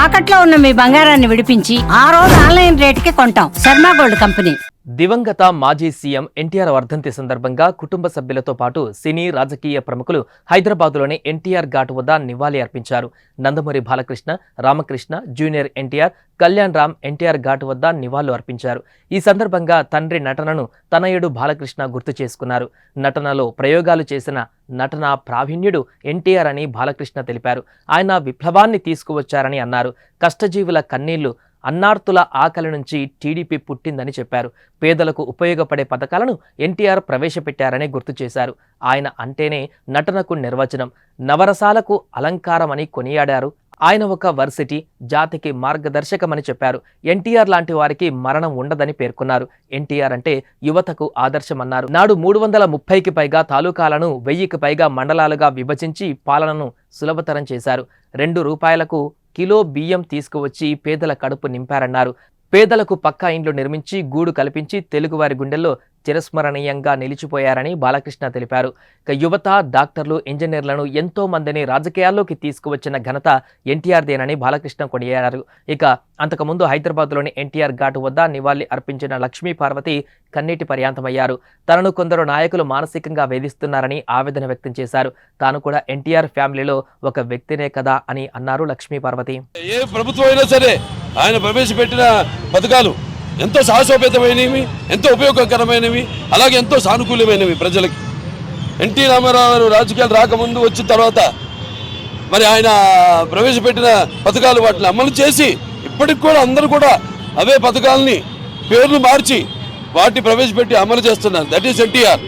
తాకట్లో ఉన్న మీ బంగారాన్ని విడిపించి ఆ రోజు ఆన్లైన్ రేటుకి కొంటాం. Sharma gold company. దివంగత మాజీ సీఎం ఎన్టీఆర్ వర్ధంతి సందర్భంగా కుటుంబ సభ్యులతో పాటు సినీ రాజకీయ ప్రముఖులు హైదరాబాద్లోని ఎన్టీఆర్ ఘాట్ వద్ద నివాళి అర్పించారు. నందమూరి బాలకృష్ణ, రామకృష్ణ, జూనియర్ ఎన్టీఆర్, కళ్యాణ్ రామ్ ఎన్టీఆర్ ఘాట్ వద్ద నివాళులు అర్పించారు. ఈ సందర్భంగా తండ్రి నటనను తనయుడు బాలకృష్ణ గుర్తు చేసుకున్నారు. నటనలో ప్రయోగాలు చేసిన నటనా ప్రావీణ్యుడు ఎన్టీఆర్ అని బాలకృష్ణ తెలిపారు. ఆయన విప్లవాన్ని తీసుకువచ్చారని అన్నారు. కష్టజీవుల కన్నీళ్లు, అన్నార్తుల ఆకలి నుంచి టీడీపీ పుట్టిందని చెప్పారు. పేదలకు ఉపయోగపడే పథకాలను ఎన్టీఆర్ ప్రవేశపెట్టారని గుర్తు చేశారు. ఆయన అంటేనే నటనకు నిర్వచనం, నవరసాలకు అలంకారం అని కొనియాడారు. ఆయన ఒక వర్సిటీ, జాతికి మార్గదర్శకమని చెప్పారు. ఎన్టీఆర్ లాంటి వారికి మరణం ఉండదని పేర్కొన్నారు. ఎన్టీఆర్ అంటే యువతకు ఆదర్శమన్నారు. నాడు 330కి పైగా తాలూకాలను 1000కి పైగా మండలాలుగా విభజించి పాలనను సులభతరం చేశారు. 2 రూపాయలకు కిలో బియ్యం తీసుకువచ్చి పేదల కడుపు నింపారన్నారు. పేదలకు పక్కా ఇండ్లు నిర్మించి గూడు కల్పించి తెలుగువారి గుండెల్లో చిరస్మరణీయంగా నిలిచిపోయారని బాలకృష్ణ తెలిపారు. యువత, డాక్టర్లు, ఇంజనీర్లను ఎంతో మందిని రాజకీయాల్లోకి తీసుకువచ్చిన ఘనత ఎన్టీఆర్దేనని బాలకృష్ణ కొనియాడారు. ఇక అంతకుముందు హైదరాబాద్లోని ఎన్టీఆర్ ఘాట్ వద్ద నివాళి అర్పించిన లక్ష్మీ పార్వతి కన్నీటి పర్యాంతమయ్యారు. తనను కొందరు నాయకులు మానసికంగా వేధిస్తున్నారని ఆవేదన వ్యక్తం చేశారు. తాను కూడా ఎన్టీఆర్ ఫ్యామిలీలో ఒక వ్యక్తినే కదా అని అన్నారు లక్ష్మీ పార్వతి. ఏ ప్రభుత్వం అయినా సరే ఆయన ప్రవేశపెట్టిన పథకాలు ఎంతో సాహసోపేతమైనవి, ఎంతో ఉపయోగకరమైనవి, అలాగే ఎంతో సానుకూలమైనవి ప్రజలకి. ఎన్టీ రామారావు గారు రాజకీయాలు రాకముందు వచ్చిన తర్వాత మరి ఆయన ప్రవేశపెట్టిన పథకాలు వాటిని అమలు చేసి ఇప్పటికి కూడా అందరూ కూడా అవే పథకాలని పేర్లు మార్చి వాటిని ప్రవేశపెట్టి అమలు చేస్తున్నారు. That is NTR.